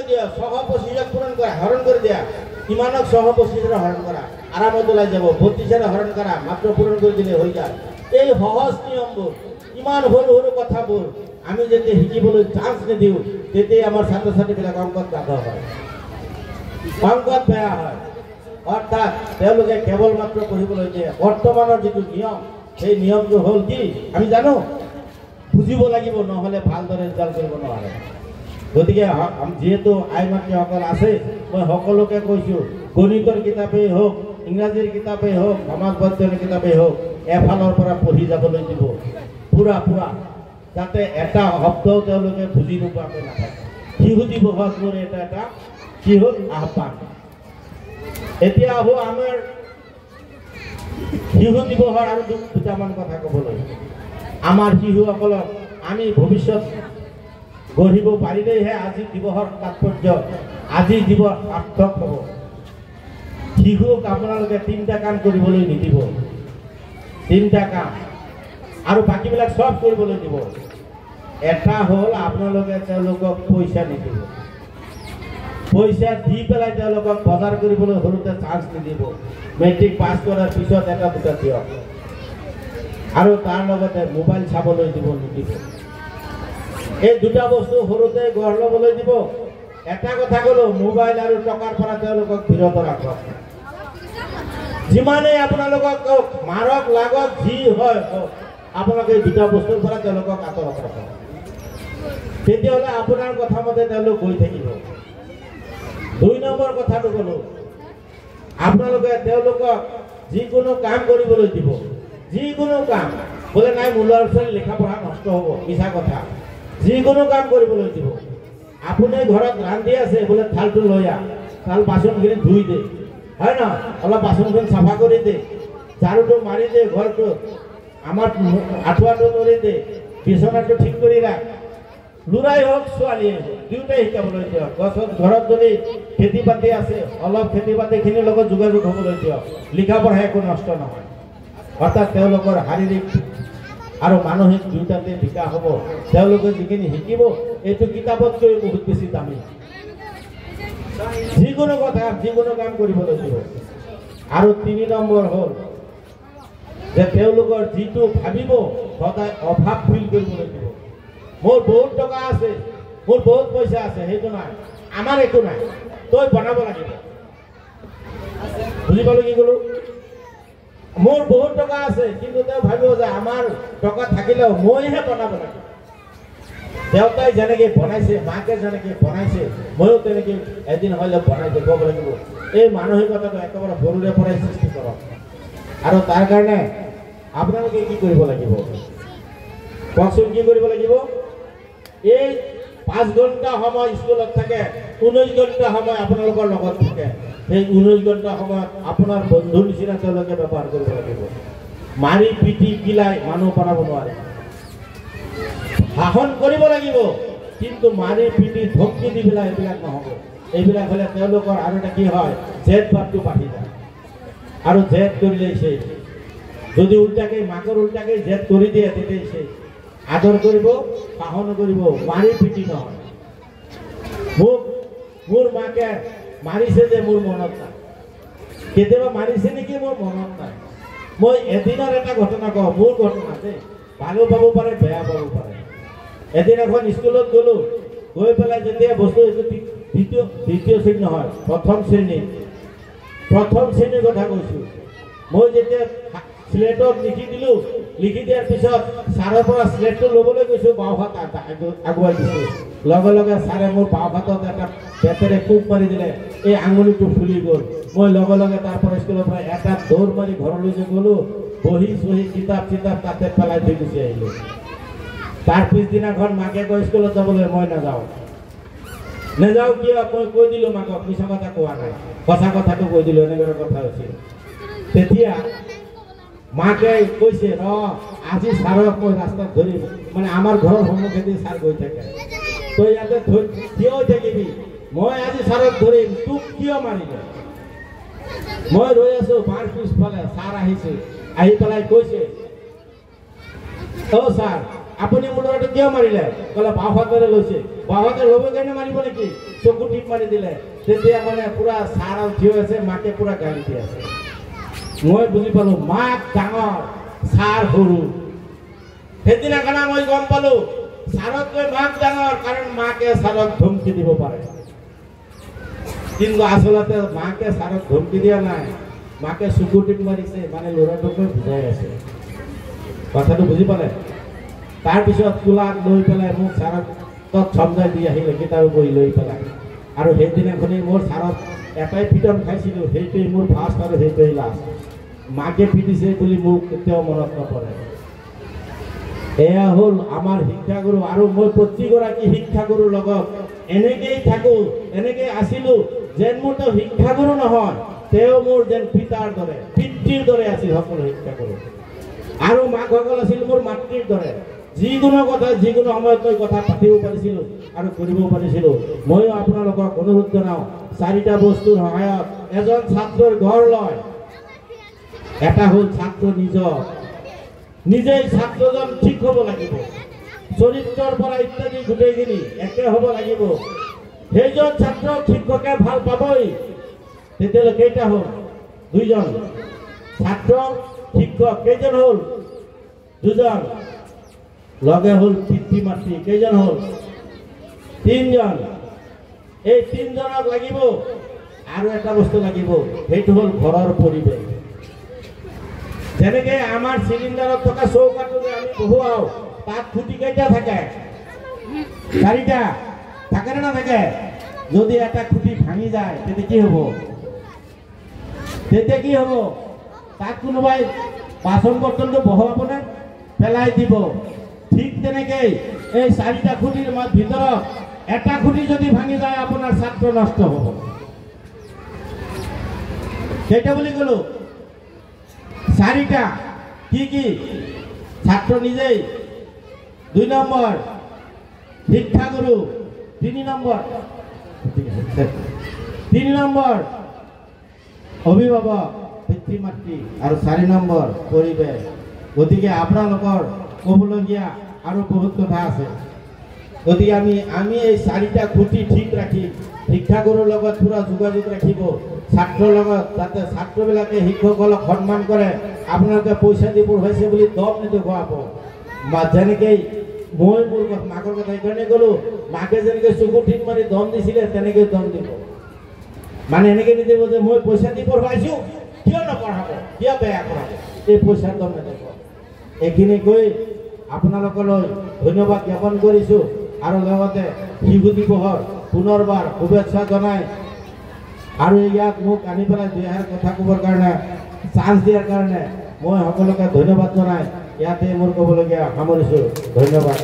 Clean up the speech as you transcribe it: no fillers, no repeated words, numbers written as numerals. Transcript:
দিয়া 125 পূরণ করা হরণ করে দেয়া ইমানক 125 হরণ করা আরামত ওলাই যাব 32 হরণ করা মাত্র পূরণ করে দিলে হয়ে যায় এই সহজ নিয়মবোৰ ইমান সৰু সৰু কথাবোৰ আমি যদি শিকিবলৈ চান্স নিদিও তেতিয়াই আমাৰ ছাত্ৰ ছাত্ৰীবিলাক অংকত বাধা হয় অংকত বেয়া হয় অৰ্থাৎ তেওঁলোকে কেৱল মাত্ৰ পঢ়িবলৈ দিয়ে বৰ্তমানৰ যিটো নিয়ম সেই নিয়মটো হ'ল কি আমি জানো বুজিব লাগিব নহলে ভালদৰে ৰিজাল্ট কৰিব নোৱাৰে গতিকে যেহেতু আইমাতৃসকল আছে মই সকলোকে কৈছোঁ গণিতৰ কিতাপেই হওক ইংৰাজীৰ কিতাপেই হওক সমাজ বিজ্ঞানৰ কিতাপেই হওক এফালৰ পৰা পঢ়ি যাবলৈ দিব পুৰা পুৰা যাতে এটা শব্দও তেওঁলোকে বুজি নোপোৱাকৈ নাথাকে শিশু দিৱসত মোৰ এটা কি হ'ল আহ্বান এতিয়া আহো আমাৰ শিশু দিৱসৰ আৰু দুটামান কথা ক'বলৈ আমাৰ শিশুসকলক আমি ভৱিষ্যত গঢ়িব পাৰিলেহে আজি দিৱসৰ তাৎপৰ্য আজি দিৱস সাৰ্থক হ'ব শিশুক আপোনালোকে 3টা কাম কৰিবলৈ নিদিব 3টা কাম আৰু বাকীবিলাক সব কৰিবলৈ দিব এটা হ'ল আপোনালোকে তেওঁলোকক পইচা নিদিব পইচা দি পেলাই তেওঁলোকক বজাৰ কৰিবলৈ সৰুতে চান্স নিদিব মেট্ৰিক পাছ কৰাৰ পিছত এটা দুটা দিয়ক আৰু তাৰ লগতে মোবাইল চাবলৈ দিব নিদিব এই দুটা বস্তু সৰুতে গঢ় ল'বলৈ দিব এটা কথা ক'লো মোবাইল আৰু টকাৰ পৰা তেওঁলোকক বিৰত ৰাখক যিমানেই আপোনালোকক মাৰক লাগক যি হয় আপোনালোকে এই দুটা বস্তুৰ পৰা তেওঁলোকক আঁতৰত ৰাখক তেতিয়াহ'লে আপোনাৰ কথা মতে তেওঁলোক গৈ থাকিব 2 নম্বৰ কথাটো ক'লো আপোনালোকে তেওঁলোকক যিকোনো কাম কৰিবলৈ দিব যিকোনো কাম বোলে নাই মোৰ ল'ৰা ছোৱালী লেখা পঢ়া নষ্ট হ'ব মিছা কথা যিকোনো কাম কৰিবলৈ দিব আপুনি ঘৰত ৰান্ধি আছে বোলে থালটো লৈ আহ থাল বাচনখিনি ধুই দে হয় না অলপ বাচনখিনি চাফা কৰি দে ঝাৰুটো মাৰি দে ঘৰটো আমাৰ আঁঠুৱাটো তৰি দে বিচনাটো ঠিক কৰি ৰাখ লুৰাই হওক ছোৱালীয়ে দুয়োটাই শিকাবলৈ দিয়ক ঘৰত যদি খেতি বাতি আছে অলপ খেতি বাতিখিনিৰ লগত যোগাযোগ হ'বলৈ দিয়ক লিখা পঢ়া একো নষ্ট নহয় অৰ্থাৎ তেওঁলোকৰ শাৰীৰিক আৰু মানসিক দুয়োটাতে বিকাশ হ'ব তেওঁলোকে যিখিনি শিকিব এইটো কিতাপতকৈ বহুত বেছি দামী যিকোনো কথা যিকোনো কাম কৰিবলৈ দিব আৰু 3 নম্বৰ হ'ল যে তেওঁলোকৰ যিটো ভাবিব সদায় অভাৱ ফিল কৰিবলৈ দিব মোৰ বহুত টকা আছে মোৰ বহুত পইচা আছে সেইটো নাই আমাৰ একো নাই তই বনাব লাগিব বুজি পালো কি ক'লো মোৰ বহুত টকা আছে কিন্তু তেওঁ ভাবিব যে আমাৰ টকা থাকিলেও মইহে বনাব লাগিব দেউতাই যেনেকৈ বনাইছে মাকে যেনেকৈ বনাইছে ময়ো তেনেকৈ এদিন হ'লে বনাই দেখুৱাব লাগিব এই মানসিকতাটো একেবাৰে সৰুৰে পৰাই সৃষ্টি কৰক আৰু তাৰ কাৰণে আপোনালোকে কি কৰিব লাগিব কওকচোন কি কৰিব লাগিব এই 5 ঘণ্টা সময় স্কুলত থাকে 19 ঘণ্টা সময় আপোনালোকৰ লগত থাকে সেই 19 ঘণ্টা সময়ত আপোনাৰ বন্ধুৰ নিচিনা তেওঁলোকে ব্যৱহাৰ কৰিব লাগিব মাৰি পিটি কিলাই মানুহ বনাব নোৱাৰে শাসন কৰিব লাগিব কিন্তু মাৰি পিটি ধমকি দি পেলাই এইবিলাক নহ'ব এইবিলাক হ'লে তেওঁলোকৰ আৰু এটা কি হয় জেদ ভাৱটো বাঢ়ি যায় আৰু জেদ কৰিলে সেই যদি উল্টাকৈ মাকৰ উল্টাকৈ জেদ কৰি দিয়ে তেতিয়া সেই আদৰ কৰিব শাসন কৰিব মাৰি পিটি নহয় মোৰ মাকে মাৰিছে যে মোৰ মনত নাই কেতিয়াবা মাৰিছে নেকি মোৰ মনত নাই মই এদিনৰ এটা ঘটনা কওঁ মোৰ ঘটনা দেই ভালো পাব পাৰে বেয়া পাব পাৰে এদিন এখন স্কুলত গ'লো গৈ পেলাই যেতিয়া বস্তু এইটো দ্বিতীয় শ্ৰেণী নহয় প্ৰথম শ্ৰেণীৰ কথা কৈছোঁ মই যেতিয়া স্লেটত লিখি দিলোঁ লিখি দিয়াৰ পিছত ছাৰৰ পৰা স্লেটটো ল'বলৈ গৈছোঁ বাওঁ হাত আগুৱাই দিছোঁ লগে লগে ছাৰে মোৰ বাওঁ হাতত এটা বেতেৰে কোব মাৰি দিলে এই আঙুলিটো ফুলি গ'ল মই লগে লগে তাৰ পৰা স্কুলৰ পৰা এটা দৌৰ মাৰি ঘৰলৈ যে গ'লোঁ বহি চহি কিতাপ তাতে পেলাই থৈ গুচি আহিলোঁ তাৰ পিছদিনাখন মাকে কয় স্কুলত যাবলৈ মই নাযাওঁ কিয় মই কৈ দিলোঁ মাকক মিছা কথা কোৱা নাই সঁচা কথাটো কৈ দিলোঁ এনেকুৱা কথা হৈছিল তেতিয়া মাকে কৈছে আজি ছাৰক মই ৰাস্তাত ধৰিম মানে আমাৰ ঘৰৰ সন্মুখেদি ছাৰ গৈ থাকে তই ইয়াতে থিয় হৈ থাকিবি মই আজি ছাৰক ধৰিম তোক কিয় মাৰিলে মই ৰৈ আছোঁ মাৰ পিছফালে ছাৰ আহিছে আহি পেলাই কৈছে ছাৰ আপুনি মোৰ ল'ৰাটো কিয় মাৰিলে? ক'লে বাওঁ হাতেৰে লৈছে। বাওঁ হাতে ল'ব কাৰণে মাৰিব নেকি? চকু টিপ মাৰি দিলে। তেতিয়া মানে পুৰা ছাৰ থিয় আছে, মাকে পুৰা গালি দি আছে। মই বুজি পালোঁ মাক ডাঙৰ ছাৰ সৰু। সেইদিনা কাৰণে মই গম পালোঁ ছাৰতকৈ মাক ডাঙৰ, কাৰণ মাকে ছাৰক ধমকি দিব পাৰে। কিন্তু আচলতে মাকে ছাৰক ধমকি দিয়া নাই, মাকে চকু টিপ মাৰিছে, মানে ল'ৰাটোকে বুজাই আছে। কথাটো বুজি পালে? তাৰপিছত কোলাত লৈ পেলাই মোক ছাৰক তত চমজাই দি আহিলে কিতাপ বহি লৈ পেলাই। আৰু সেইদিনাখনেই মোৰ ছাৰক এটাই পিটন খাইছিলোঁ, সেইটোৱেই মোৰ ফাৰ্ষ্ট আৰু সেইটোৱেই লাষ্ট। মাকে পিটিছে বুলি মোক কেতিয়াও মনত নপৰে। এয়া হ'ল আমাৰ শিক্ষাগুৰু। আৰু মই প্ৰতিগৰাকী শিক্ষাগুৰুৰ লগত এনেকেই থাকোঁ, এনেকেই আছিলোঁ। যেন মোৰ তেওঁ শিক্ষাগুৰু নহয়, তেওঁ মোৰ যেন পিতাৰ দৰে, পিতৃৰ দৰে আছিল সকলো শিক্ষাগুৰু। আৰু মাকসকল আছিল মোৰ মাতৃৰ দৰে। যিকোনো কথা যিকোনো সময়ত মই কথা পাতিব পাৰিছিলোঁ আৰু কৰিব পাৰিছিলোঁ। ময়ো আপোনালোকক অনুৰোধ জনাওঁ, চাৰিটা বস্তুৰ সহায়ত এজন ছাত্ৰৰ গঢ় লয়। এটা হ'ল ছাত্ৰ নিজেই ছাত্ৰজন ঠিক হ'ব লাগিব, চৰিত্ৰৰ পৰা ইত্যাদি গোটেইখিনি একে হ'ব লাগিব। সেইজন ছাত্ৰক শিক্ষকে ভাল পাবই। তেতিয়াহ'লে কেইটা হ'ল? দুইজন। ছাত্ৰ শিক্ষক কেইজন হ'ল? দুজন। লগে হ'ল পিতৃ মাতৃ কেইজন হ'ল? তিনজন। এই তিনজনক লাগিব। আৰু এটা বস্তু লাগিব, সেইটো হ'ল ঘৰৰ পৰিৱেশ। যেনেকৈ আমাৰ চিলিণ্ডাৰত থকা চৌকাটো যে আমি বহুৱাওঁ, তাত খুঁটি কেইটা থাকে? চাৰিটা। থাকে নে নাথাকে? যদি এটা খুঁটি ভাঙি যায় তেতিয়া কি হ'ব? তাত কোনোবাই বাচন বৰ্তনটো বহুৱাবনে? পেলাই দিব। ঠিক তেনেকেই এই চাৰিটা খুঁটিৰ ভিতৰত এটা খুঁটি যদি ভাঙি যায় আপোনাৰ ছাত্ৰ নষ্ট হ'ব। কেইটা বুলি ক'লো? চাৰিটা। কি? ছাত্ৰ নিজেই, 2 নম্বৰ শিক্ষাগুৰু, 3 নম্বৰ অভিভাৱক পিতৃ মাতৃ, আৰু 4 নম্বৰ পৰিৱেশ। গতিকে আপোনালোকৰ ক'বলগীয়া আৰু বহুত কথা আছে। গতিকে আমি এই 4টা খুঁটি ঠিক ৰাখি শিক্ষাগুৰুৰ লগত পুৰা যোগাযোগ ৰাখিব, ছাত্ৰৰ লগত, যাতে ছাত্ৰবিলাকে শিক্ষকসকলক সন্মান কৰে। আপোনালোকে পইচা দি পঢ়াইছে বুলি দম নেদেখুৱাব। যেনেকৈ মই মোৰ মাকৰ কথা সেইকাৰণে ক'লোঁ, মাকে যেনেকৈ চকু ঠিক মাৰি দম দিছিলে তেনেকৈ দম দিব। মানে এনেকৈ নিদিব যে মই পইচা দি পঢ়াইছোঁ, কিয় নপঢ়াব, কিয় বেয়া কৰাব, এই পইচাৰ দম নেদেখুৱাব। এইখিনি কৈ আপোনালোকলৈ ধন্যবাদ জ্ঞাপন কৰিছোঁ। আৰু লগতে শিশু দিৱসৰ পুনৰবাৰ শুভেচ্ছা জনাই, আৰু ইয়াত মোক আনি পেলাই 2 এষাৰ কথা ক'বৰ কাৰণে চান্স দিয়াৰ কাৰণে মই সকলোকে ধন্যবাদ জনাই ইয়াতে মোৰ ক'বলগীয়া সামৰিছোঁ। ধন্যবাদ।